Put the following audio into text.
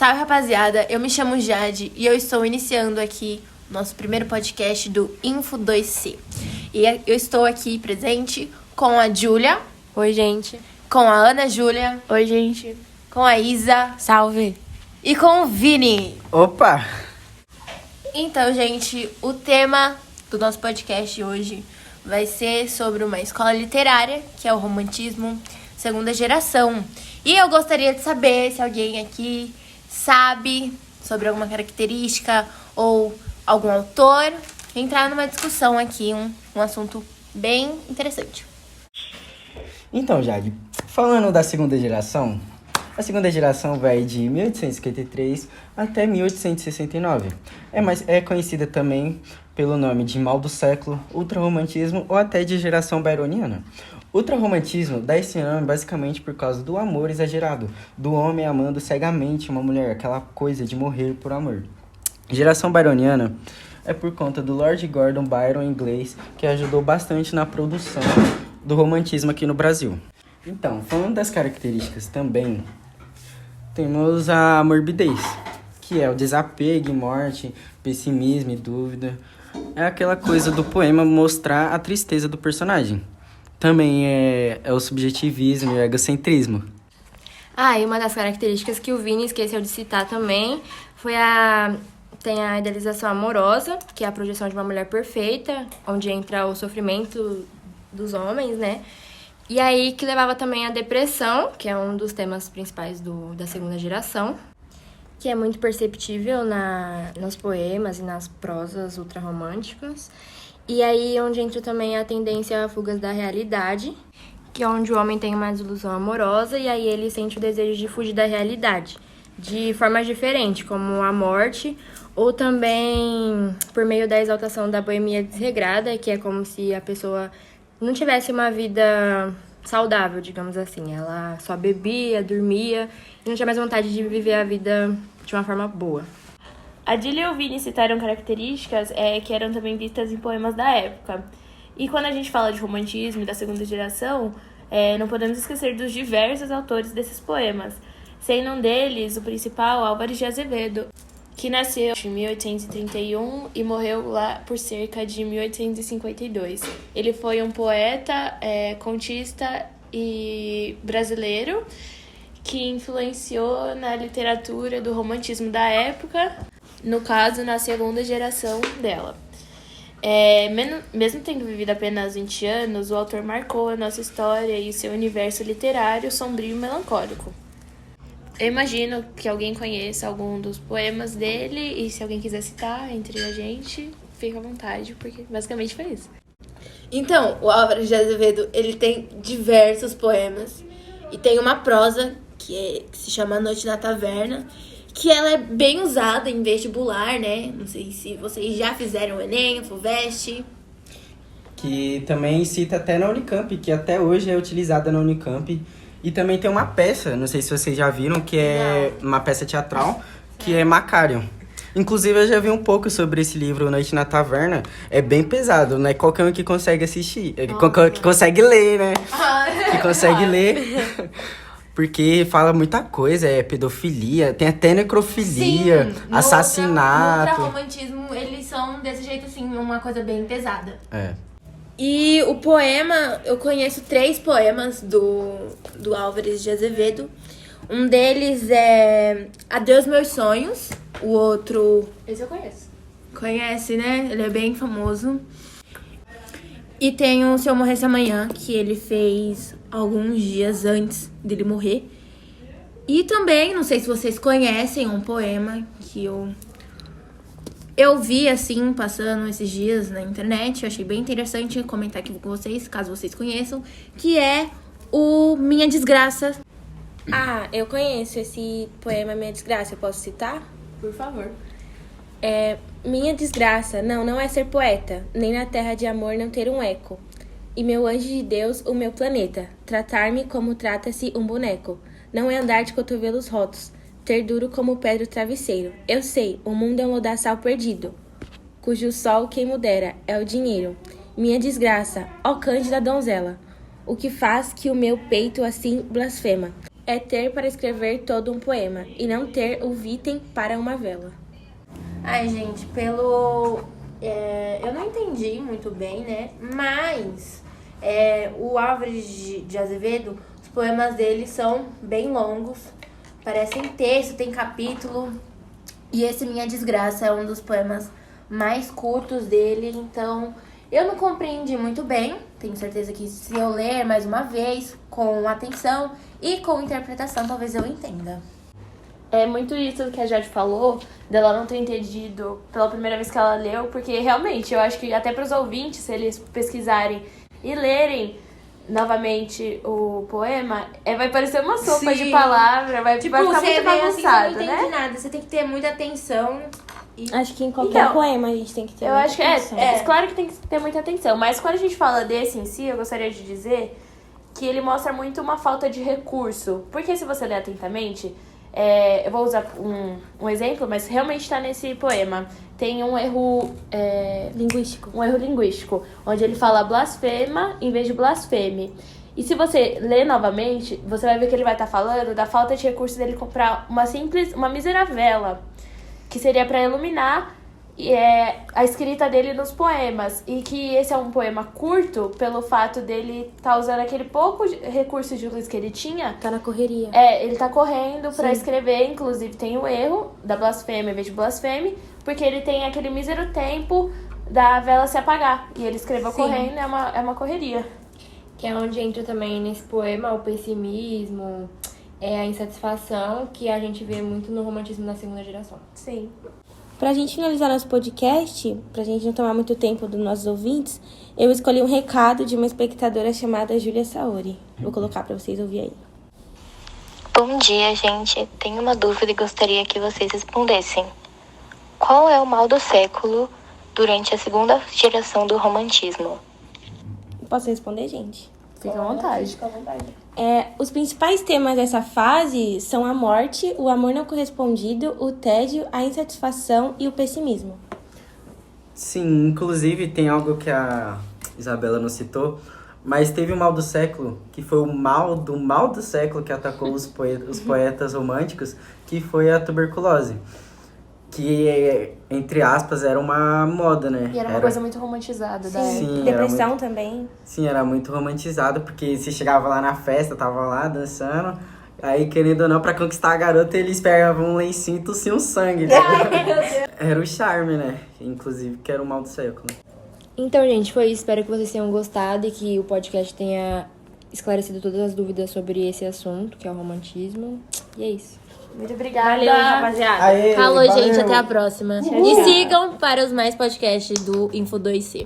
Salve, rapaziada, eu me chamo Jade e eu estou iniciando aqui o nosso primeiro podcast do Info 2C. E eu estou aqui presente com a Júlia. Oi, gente. Com a Ana Júlia. Oi, gente. Com a Isa. Salve. E com o Vini. Opa! Então, gente, o tema do nosso podcast hoje vai ser sobre uma escola literária, que é o romantismo segunda geração. E eu gostaria de saber se alguém aqui sabe sobre alguma característica ou algum autor, entrar numa discussão aqui, um assunto bem interessante. Então, Jade, falando da segunda geração, a segunda geração vai de 1853 até 1869. É conhecida também pelo nome de mal do século, ultrarromantismo ou até de geração byroniana. Ultrarromantismo dá esse nome basicamente por causa do amor exagerado, do homem amando cegamente uma mulher, aquela coisa de morrer por amor. Geração byroniana é por conta do Lord Gordon Byron inglês, que ajudou bastante na produção do romantismo aqui no Brasil. Então, falando das características também, temos a morbidez, que é o desapego, morte, pessimismo e dúvida. É aquela coisa do poema mostrar a tristeza do personagem. Também é o subjetivismo e o egocentrismo. E uma das características que o Vini esqueceu de citar também tem a idealização amorosa, que é a projeção de uma mulher perfeita, onde entra o sofrimento dos homens, né? E aí que levava também a depressão, que é um dos temas principais da segunda geração, que é muito perceptível nos poemas e nas prosas ultrarromânticas. E aí onde entra também a tendência a fugas da realidade, que é onde o homem tem uma desilusão amorosa e aí ele sente o desejo de fugir da realidade, de formas diferentes, como a morte, ou também por meio da exaltação da boemia desregrada, que é como se a pessoa não tivesse uma vida saudável, digamos assim. Ela só bebia, dormia e não tinha mais vontade de viver a vida de uma forma boa. A Dília e o Vini citaram características que eram também vistas em poemas da época. E quando a gente fala de romantismo e da segunda geração, não podemos esquecer dos diversos autores desses poemas, sendo um deles o principal, Álvares de Azevedo, que nasceu em 1831 e morreu lá por cerca de 1852. Ele foi um poeta, contista e brasileiro que influenciou na literatura do romantismo da época, no caso, na segunda geração dela. Mesmo tendo vivido apenas 20 anos, o autor marcou a nossa história e seu universo literário sombrio e melancólico. Eu imagino que alguém conheça algum dos poemas dele e se alguém quiser citar entre a gente, fica à vontade, porque basicamente foi isso. Então, o Álvares de Azevedo, ele tem diversos poemas e tem uma prosa que se chama Noite na Taverna, que ela é bem usada em vestibular, né? Não sei se vocês já fizeram o Enem, o FUVEST. Que também cita até na Unicamp, que até hoje é utilizada na Unicamp. E também tem uma peça, não sei se vocês já viram, que é uma peça teatral, que é Macarion. Inclusive, eu já vi um pouco sobre esse livro, Noite na Taverna. É bem pesado, né? Qualquer um que consegue assistir, que consegue ler, né? Que consegue ler. Porque fala muita coisa, pedofilia, tem até necrofilia, Sim, assassinato. No romantismo, eles são desse jeito, assim, uma coisa bem pesada. É. E o poema, eu conheço 3 poemas do Álvares de Azevedo. Um deles é Adeus Meus Sonhos, o outro... Esse eu conheço. Conhece, né? Ele é bem famoso. E tem o Se Eu Morresse Amanhã, que ele fez alguns dias antes dele morrer. E também, não sei se vocês conhecem, um poema que eu vi, assim, passando esses dias na internet. Eu achei bem interessante comentar aqui com vocês, caso vocês conheçam, que é o Minha Desgraça. Eu conheço esse poema Minha Desgraça, eu posso citar? Por favor. Minha desgraça não é ser poeta, nem na terra de amor não ter um eco. E meu anjo de Deus, o meu planeta, tratar-me como trata-se um boneco. Não é andar de cotovelos rotos, ter duro como pedra o travesseiro. Eu sei, o mundo é um lodaçal perdido, cujo sol quem mudera é o dinheiro. Minha desgraça, ó cândida donzela, o que faz que o meu peito assim blasfema? é ter para escrever todo um poema e não ter o item para uma vela. Ai, gente, eu não entendi muito bem, né? Mas o Álvares de Azevedo, os poemas dele são bem longos. Parecem texto, tem capítulo. E esse Minha Desgraça é um dos poemas mais curtos dele. Então, eu não compreendi muito bem. Tenho certeza que se eu ler mais uma vez, com atenção e com interpretação, talvez eu entenda. É muito isso que a Jade falou, dela não ter entendido pela primeira vez que ela leu, porque realmente, eu acho que até para os ouvintes, se eles pesquisarem e lerem novamente o poema, vai parecer uma sopa de palavra, vai ficar muito bagunçado, você não entende nada, você tem que ter muita atenção. Acho que em qualquer poema a gente tem que ter Eu muita acho que atenção. claro que tem que ter muita atenção, mas quando a gente fala desse em si, eu gostaria de dizer que ele mostra muito uma falta de recurso, porque se você ler atentamente, eu vou usar um exemplo, mas realmente está nesse poema. Tem um erro Linguístico. Um erro linguístico, onde ele fala blasfema em vez de blasfeme. E se você ler novamente, você vai ver que ele vai estar falando da falta de recurso dele comprar uma mísera vela, que seria para iluminar a escrita dele nos poemas. E que esse é um poema curto pelo fato dele estar usando aquele pouco recurso de luz que ele tinha. Tá na correria. Ele tá correndo pra escrever, inclusive tem o erro da blasfêmia em vez de blasfeme, porque ele tem aquele mísero tempo da vela se apagar. E ele escreveu correndo, é uma correria. Que é onde entra também nesse poema o pessimismo, a insatisfação, que a gente vê muito no romantismo da segunda geração. Sim. Pra gente finalizar nosso podcast, pra gente não tomar muito tempo dos nossos ouvintes, eu escolhi um recado de uma espectadora chamada Júlia Saori. Vou colocar pra vocês ouvir aí. Bom dia, gente. Tenho uma dúvida e gostaria que vocês respondessem. Qual é o mal do século durante a segunda geração do romantismo? Posso responder, gente? Fica à vontade. Os principais temas dessa fase são a morte, o amor não correspondido, o tédio, a insatisfação e o pessimismo. Sim, inclusive tem algo que a Isabela não citou, mas teve o mal do século, que foi o mal do século que atacou os poetas românticos, que foi a tuberculose. Que, entre aspas, era uma moda, né? E era uma coisa muito romantizada da época. Sim, Depressão também. Sim, era muito romantizado, porque você chegava lá na festa, tava lá dançando, aí, querendo ou não, pra conquistar a garota, eles pegavam um lencinho e tossiam sangue. Era o charme, né? Inclusive, que era o mal do século. Então, gente, foi isso. Espero que vocês tenham gostado e que o podcast tenha esclarecido todas as dúvidas sobre esse assunto, que é o romantismo. E é isso. Muito obrigada. Valeu, rapaziada. Aê, Falou, valeu. gente. Até a próxima. E sigam para os mais podcasts do Info 2C.